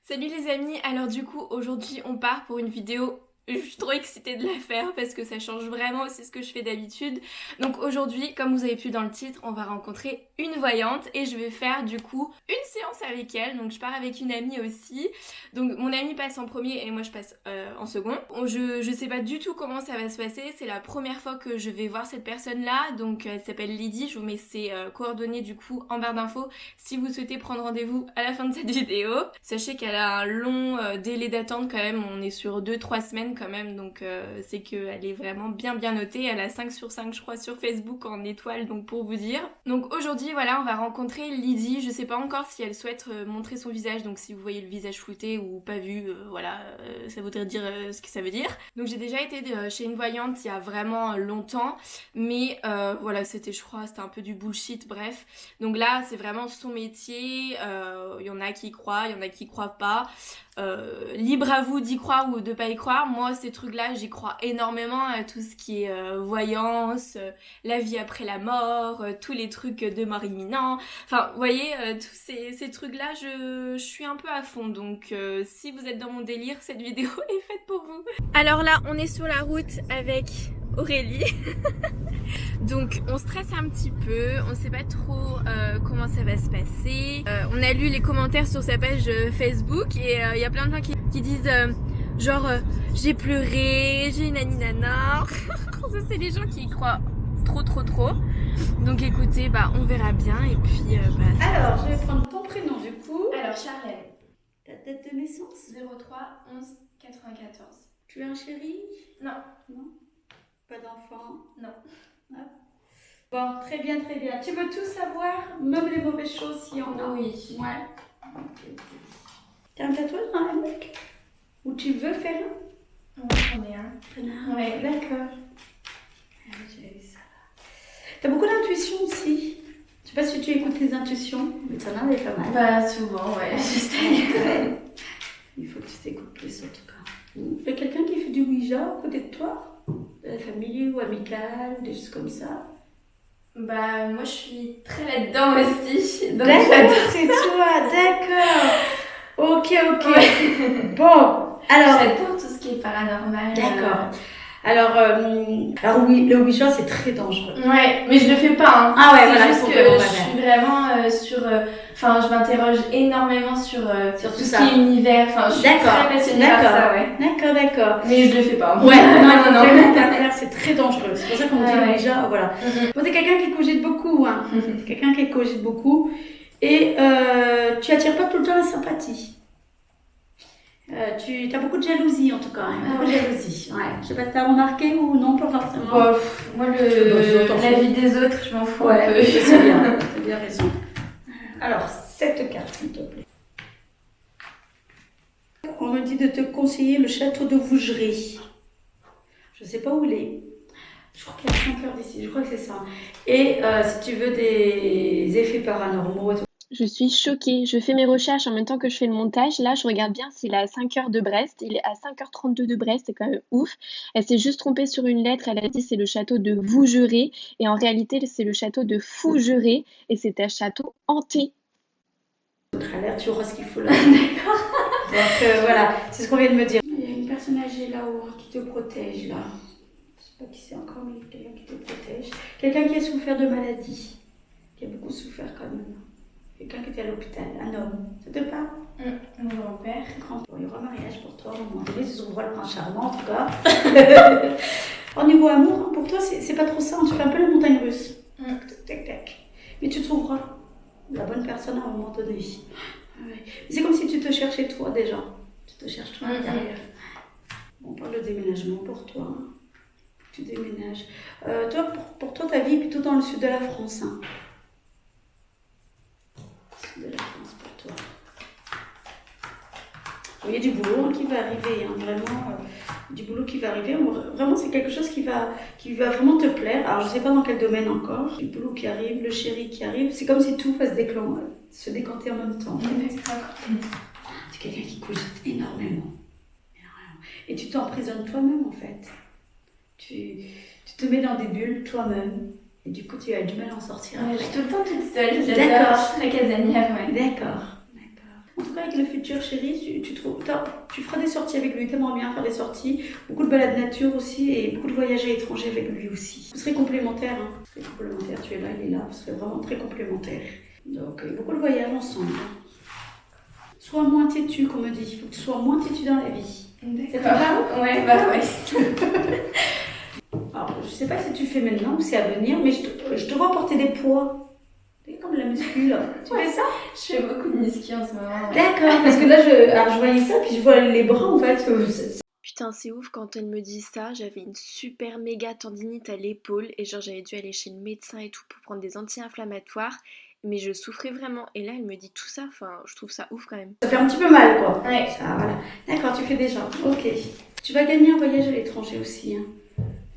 Salut les amis, alors du coup aujourd'hui on part pour une vidéo. Je suis trop excitée de la faire parce que ça change vraiment aussi ce que je fais d'habitude. Donc aujourd'hui, comme vous avez pu dans le titre, on va rencontrer une voyante et je vais faire du coup une séance avec elle. Donc je pars avec une amie aussi. Donc mon amie passe en premier et moi je passe en second. Je sais pas du tout comment ça va se passer. C'est la première fois que je vais voir cette personne-là. Donc elle s'appelle Lydie. Je vous mets ses coordonnées du coup en barre d'infos si vous souhaitez prendre rendez-vous à la fin de cette vidéo. Sachez qu'elle a un long délai d'attente quand même. On est sur 2-3 semaines quand même, donc c'est qu'elle est vraiment bien notée. Elle a 5 sur 5 je crois sur Facebook en étoiles, donc pour vous dire. Donc aujourd'hui voilà, on va rencontrer Lydie. Je sais pas encore si elle souhaite montrer son visage, donc si vous voyez le visage flouté ou pas vu, voilà, ça voudrait dire ce que ça veut dire. Donc j'ai déjà été chez une voyante il y a vraiment longtemps, mais voilà, c'était un peu du bullshit, bref. Donc là c'est vraiment son métier, il y en a qui y croient, il y en a qui y croient pas. Libre à vous d'y croire ou de pas y croire. Moi ces trucs là j'y crois énormément, à tout ce qui est voyance, la vie après la mort, tous les trucs de mort imminent, enfin vous voyez, tous ces trucs là je suis un peu à fond, donc si vous êtes dans mon délire, cette vidéo est faite pour vous. Alors là on est sur la route avec Aurélie. Donc on stresse un petit peu, on sait pas trop comment ça va se passer. On a lu les commentaires sur sa page Facebook et il y a plein de gens qui disent genre j'ai pleuré, j'ai une naninana. Ça c'est les gens qui y croient trop. Donc écoutez, bah on verra bien et puis Alors, je vais prendre ton prénom du coup. Alors Charlène, Ta date de naissance. 03 11 94. Tu as un chéri? Non. Non. Pas d'enfant? Non. Hop. Bon, très bien. Tu veux tout savoir, même les mauvaises choses s'il y en a? Oui. Ouais. Ok. T'as un tatouage dans la nuque? Ou tu veux faire un? Oui, j'en ai un. Ouais. D'accord. Ah oui, j'avais vu ça. T'as beaucoup d'intuition aussi. Je sais pas si tu écoutes tes intuitions, mais t'en as pas mal. Bah souvent, ouais, j'essaye. Ouais. Il faut que tu t'écoutes plus en tout cas. Il y a quelqu'un qui fait du Ouija à côté de toi? De la famille ou amicale, des choses comme ça? Bah moi je suis très là-dedans aussi. Donc D'accord, j'adore. c'est toi, d'accord. Ok. Ouais. Bon, alors. J'adore tout ce qui est paranormal. D'accord. Alors oui, le Ouija c'est très dangereux. Ouais, mais je le fais pas. Hein. Ah ouais, c'est voilà, juste que je suis vraiment sur. Enfin, je m'interroge énormément sur tout ce qui est univers. Enfin, je suis très passionnée par ça, ouais. D'accord. Mais je le fais pas. Ouais, non. C'est très dangereux. C'est pour ça qu'on dit le Ouija, voilà. Bon, t'es quelqu'un qui cogite beaucoup, hein. Quelqu'un qui cogite beaucoup. Et tu attires pas tout le temps la sympathie. Tu as beaucoup de jalousie en tout cas, hein. Beaucoup de jalousie. Ouais. Je sais pas si t'as remarqué ou non, pas forcément. Bon, moi, la vie des autres, je m'en fous un peu. C'est bien, t'as bien raison. Alors, cette carte, s'il te plaît. On me dit de te conseiller le château de Vougeray. Je sais pas où il est. Je crois qu'il y a 5 heures d'ici, je crois que c'est ça. Et si tu veux des effets paranormaux et tout. Je suis choquée. Je fais mes recherches en même temps que je fais le montage. Là, je regarde bien s'il est à 5 heures de Brest. Il est à 5h32 de Brest, c'est quand même ouf. Elle s'est juste trompée sur une lettre. Elle a dit c'est le château de Vougeray. Et en réalité, c'est le château de Fougeray. Et c'est un château hanté. Notre alerte, tu auras ce qu'il faut là. D'accord. Donc voilà, c'est ce qu'on vient de me dire. Il y a une personne âgée là-haut qui te protège là. Je sais pas qui c'est encore, mais il y a quelqu'un qui te protège. Quelqu'un qui a souffert de maladie. Qui a beaucoup souffert quand même. Quelqu'un qui était à l'hôpital, un homme. Ça te parle? Mon grand-père. Bon, il y aura un mariage pour toi, à un moment donné, tu trouveras le prince charmant en tout cas. Au niveau amour, pour toi, c'est pas trop ça, tu fais un peu la montagne russe. Tac. Mais tu trouveras la bonne personne à un moment donné. Ouais. C'est comme si tu te cherchais toi déjà. Tu te cherches toi à l'intérieur. On parle de déménagement pour toi. Hein. Tu déménages. Toi, pour toi, ta vie est plutôt dans le sud de la France. Hein. De la France pour toi. Il y a du boulot qui va arriver, hein, vraiment, du boulot qui va arriver. Vraiment, c'est quelque chose qui va vraiment te plaire. Alors, je ne sais pas dans quel domaine encore. Du boulot qui arrive, le chéri qui arrive. C'est comme si tout va se décanter en même temps. C'est quelqu'un qui cogite énormément. Et tu t'emprisonnes toi-même, en fait. Tu te mets dans des bulles toi-même. Et du coup, tu as du mal à en sortir. Je suis tout le temps toute seule. J'adore. Je suis très casanière, ouais. D'accord. En tout cas, avec le futur chéri, tu feras des sorties avec lui. T'aimerais bien faire des sorties. Beaucoup de balades nature aussi et beaucoup de voyages à l'étranger avec lui aussi. Vous serez complémentaires. Hein. Vous serez complémentaires. Tu es là, il est là. Vous serez vraiment très complémentaires. Donc, beaucoup de voyages ensemble. Sois moins têtu, comme on dit. Il faut que tu sois moins têtu dans la vie. D'accord. Ouais, ouais. Alors, je sais pas si tu fais maintenant ou c'est à venir, mais je te vois porter des poids. C'est comme de la muscu, là. Tu fais ça? Je fais beaucoup de muscu en ce moment. Ouais. D'accord, parce que là, je voyais ça, puis je vois les bras, en fait. Putain, c'est ouf, quand elle me dit ça, j'avais une super méga tendinite à l'épaule et genre j'avais dû aller chez le médecin et tout pour prendre des anti-inflammatoires, mais je souffrais vraiment. Et là, elle me dit tout ça, enfin, je trouve ça ouf quand même. Ça fait un petit peu mal, quoi. Ouais. Ça, voilà. D'accord, tu fais déjà. Ok. Tu vas gagner un voyage à l'étranger aussi. Hein.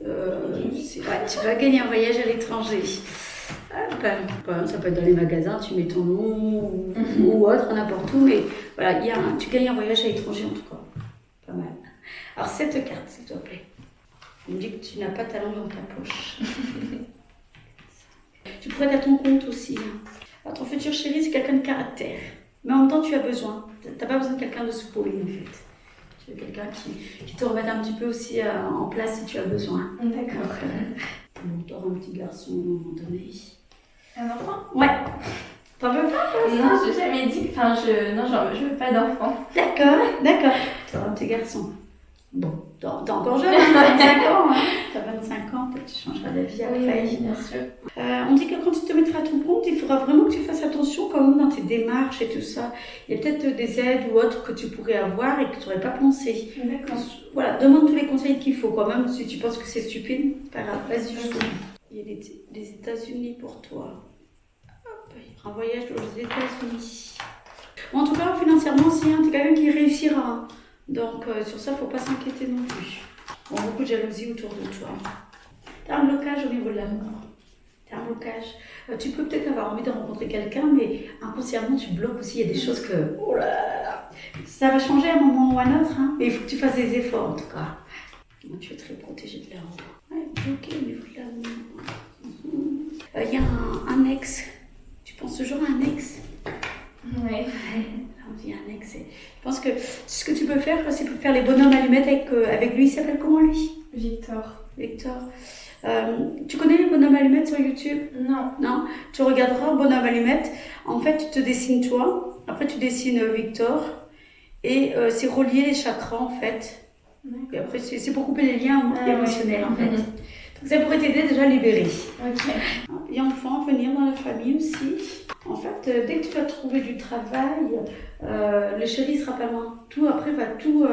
Ouais, tu vas gagner un voyage à l'étranger. Ça peut être dans les magasins, tu mets ton nom ou autre, n'importe où, mais voilà, tu gagnes un voyage à l'étranger en tout cas. Pas mal. Alors, cette carte, s'il te plaît. On me dit que tu n'as pas ta langue dans ta poche. Tu pourrais être à ton compte aussi. Hein. Alors, ton futur chéri, c'est quelqu'un de caractère. Mais en même temps, tu as besoin. Tu n'as pas besoin de quelqu'un de soupolé, en fait. Tu veux quelqu'un qui te remette un petit peu aussi en place si tu as besoin. D'accord. Tu auras un petit garçon à un moment donné. Un enfant? Ouais. T'en veux pas, toi? Non, j'ai jamais dit. Enfin, je veux pas d'enfant. D'accord. Tu auras un petit garçon. Bon, t'es encore jeune, hein, t'as 25 ans. Hein. T'as 25 ans, peut-être tu changeras d'avis après. Oui, bien sûr. On dit que quand tu te mettras à ton compte, il faudra vraiment que tu fasses attention quand même dans tes démarches et tout ça. Il y a peut-être des aides ou autres que tu pourrais avoir et que tu n'aurais pas pensé. D'accord. Voilà, demande tous les conseils qu'il faut quand même. Si tu penses que c'est stupide, pas grave, vas-y jusqu'au bout. Il y a les États-Unis pour toi. Hop, un voyage aux États-Unis. Bon, en tout cas, financièrement, si tu es quelqu'un qui réussira. Hein. Donc, sur ça, il ne faut pas s'inquiéter non plus. Bon, beaucoup de jalousie autour de toi. Tu as un blocage au niveau de l'amour. Tu as un blocage. Tu peux peut-être avoir envie de rencontrer quelqu'un, mais inconsciemment, tu bloques aussi. Il y a des choses que... Oh là là. Ça va changer à un moment ou à un autre, hein, mais il faut que tu fasses des efforts, en tout cas. Bon, tu es très protégée de l'amour. Ouais, bloqué au niveau de l'amour. Il y a un ex. Tu penses toujours à un ex? Ouais. On dit un ex. Je pense que ce que tu peux faire, c'est faire les bonhommes allumettes avec lui. Il s'appelle comment, lui? Victor. Tu connais les bonhommes allumettes sur YouTube? Non. Non? Tu regarderas bonhomme allumette. En fait, tu te dessines toi. Après, tu dessines Victor. Et c'est relier les chakras, en fait. Et après, c'est pour couper les liens émotionnels, en fait. Donc, ça pourrait t'aider déjà à libérer. Ok. Et enfin, venir dans la famille aussi. En fait, dès que tu vas trouver du travail, le chéri sera pas loin. Tout après va tout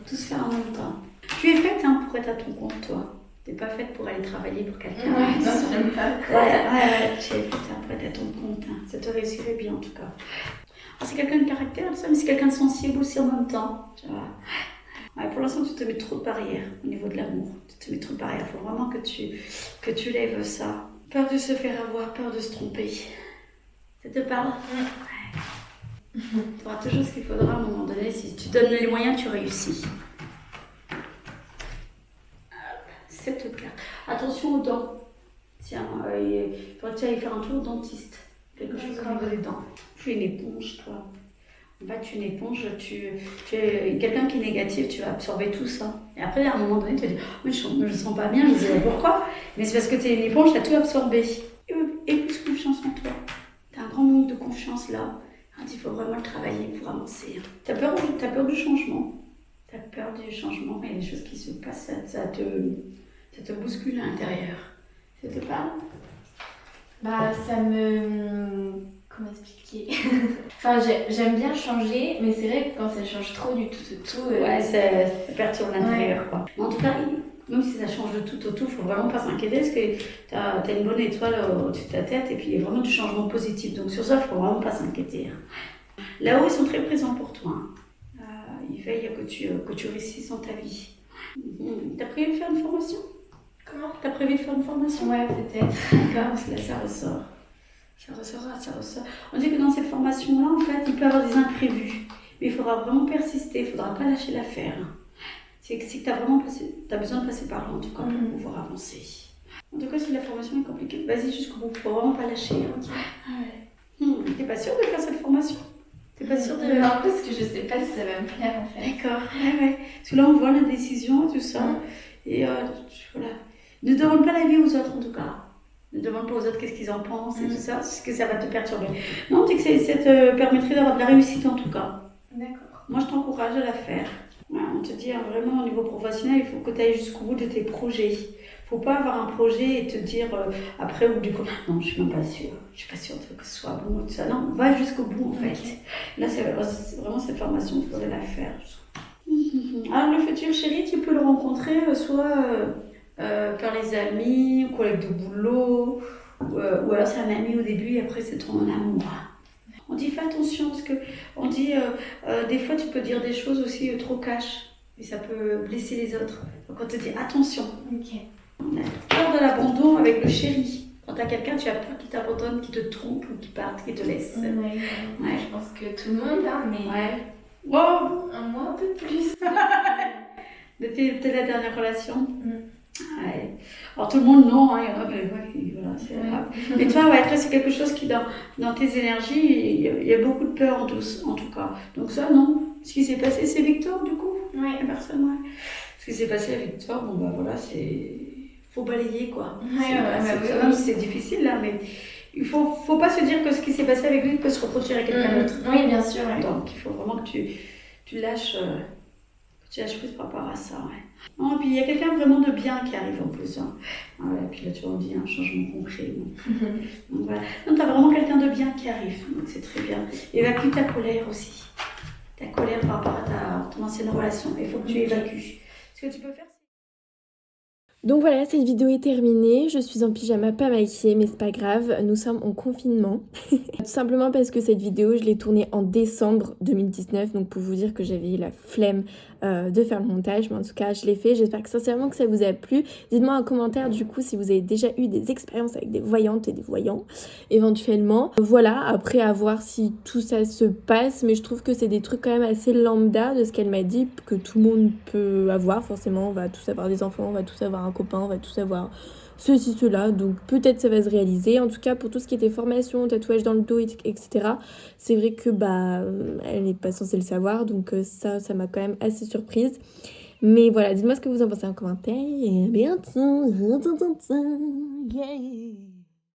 se faire en même temps. Tu es faite pour être à ton compte, toi. Tu n'es pas faite pour aller travailler pour quelqu'un. Ouais, non, j'aime pas. Ouais, tu es faite pour être à ton compte. Hein. Ça te réussirait bien, en tout cas. Alors, c'est quelqu'un de caractère, ça, mais c'est quelqu'un de sensible aussi en même temps. Tu vois. Ouais, pour l'instant, tu te mets trop de barrières au niveau de l'amour. Tu te mets trop de barrières. Il faut vraiment que tu lèves ça. Peur de se faire avoir, peur de se tromper. Ça te parle? Ouais. Tu auras toujours ce qu'il faudra à un moment donné. Si tu donnes les moyens, tu réussis. Cette carte. Attention aux dents. Tiens, il faudrait que tu ailles faire un tour au dentiste. Quelque chose au niveau des dents. Tu es une éponge, toi. En fait, tu es une éponge, tu es quelqu'un qui est négatif, tu vas absorber tout ça. Et après, à un moment donné, tu vas dire oh, mais je ne sens pas bien, je ne sais pas pourquoi. Mais c'est parce que tu es une éponge, tu as tout absorbé. Et plus confiance en toi. Tu as un grand manque de confiance là. Il faut vraiment le travailler pour avancer. Tu as peur du changement. Tu as peur du changement, il y a des choses qui se passent, ça te bouscule à l'intérieur. Ça te parle? Bah, ça me... Comment expliquer? Enfin, j'aime bien changer, mais c'est vrai que quand ça change trop du tout au tout... Ouais, ça perturbe l'intérieur, quoi. En tout cas, même si ça change de tout au tout, il ne faut vraiment pas s'inquiéter parce que tu as une bonne étoile au-dessus de ta tête et puis il y a vraiment du changement positif. Donc sur ça, il ne faut vraiment pas s'inquiéter. Là-haut, ils sont très présents pour toi. Ils veillent que tu réussisses dans ta vie. T'as prévu de faire une formation? Comment? T'as prévu de faire une formation? Ouais, peut-être. D'accord, parce que là, ça ressort. Ça ressort. On dit que dans cette formation-là, en fait, il peut y avoir des imprévus. Mais il faudra vraiment persister, il ne faudra pas lâcher l'affaire. C'est que tu as besoin de passer par là, en tout cas, pour pouvoir avancer. En tout cas, si la formation est compliquée, vas-y jusqu'au bout, il ne faut vraiment pas lâcher. Okay. Ouais. T'es pas sûre de faire cette formation? T'es pas sûre de... Non, parce que je sais pas si ça va me plaire en fait. D'accord, ouais. Parce que là, on voit l'indécision et tout ça. Et voilà. Ne demande pas l'avis aux autres en tout cas. Ne demande pas aux autres qu'est-ce qu'ils en pensent et tout ça, parce que ça va te perturber. Non, tu sais que ça te permettrait d'avoir de la réussite en tout cas. D'accord. Moi, je t'encourage à la faire. Ouais, on te dit vraiment au niveau professionnel, il faut que tu ailles jusqu'au bout de tes projets. Il ne faut pas avoir un projet et te dire après ou du coup, non, je suis même pas sûre. Je suis pas sûre que ce soit bon ou tout ça. Non, va jusqu'au bout en fait. Okay. Là, c'est vraiment cette formation, il faudrait la faire. Alors, le futur chéri, tu peux le rencontrer soit par les amis, collègues de boulot, ou alors c'est un ami au début et après c'est ton amour. On dit fais attention parce que on dit des fois tu peux dire des choses aussi trop cash et ça peut blesser les autres. Donc on te dit attention. Ok. On a peur de l'abandon avec le chéri. Quand tu as quelqu'un, tu as peur qu'il t'abandonne, qu'il te trompe ou qu'il parte, qu'il te laisse. Ouais. Je pense que tout le monde, hein, mais wow. Moi un peu plus. Depuis peut-être la dernière relation. Ouais. Alors tout le monde non, il y en a voilà, c'est grave. Mais toi, toi c'est quelque chose qui dans tes énergies, il y a beaucoup de peur en tout cas. Donc ça non. Ce qui s'est passé, c'est Victor du coup. Ouais. Personne, ouais. Ce qui s'est passé avec Victor, bon bah voilà, faut balayer quoi. C'est difficile là, mais il faut pas se dire que ce qui s'est passé avec lui peut se reproduire avec quelqu'un d'autre. Oui, bien sûr. Ouais. Donc il faut vraiment que tu lâches. Tu lâches plus par rapport à ça, ouais. Non, et puis il y a quelqu'un vraiment de bien qui arrive en plus. Hein. Et puis là, tu vois, on dit un changement concret. Donc voilà. Donc tu as vraiment quelqu'un de bien qui arrive, donc c'est très bien. Évacue ta colère aussi. Ta colère par rapport à ton ancienne relation. Il faut que tu évacues. Ce que tu peux faire, Donc voilà, cette vidéo est terminée. Je suis en pyjama pas maquillée, mais c'est pas grave, nous sommes en confinement. Tout simplement parce que cette vidéo, je l'ai tournée en décembre 2019, donc pour vous dire que j'avais la flemme de faire le montage, mais en tout cas, je l'ai fait. J'espère que sincèrement que ça vous a plu. Dites-moi en commentaire du coup si vous avez déjà eu des expériences avec des voyantes et des voyants, éventuellement. Voilà, après à voir si tout ça se passe, mais je trouve que c'est des trucs quand même assez lambda de ce qu'elle m'a dit, que tout le monde peut avoir. Forcément, on va tous avoir des enfants, on va tous avoir un copain, on va tous avoir ceci, cela, donc peut-être ça va se réaliser. En tout cas, pour tout ce qui était formation, tatouage dans le dos, etc., c'est vrai que elle n'est pas censée le savoir, donc ça m'a quand même assez surprise. Mais voilà, dites-moi ce que vous en pensez en commentaire et à bientôt. Yeah.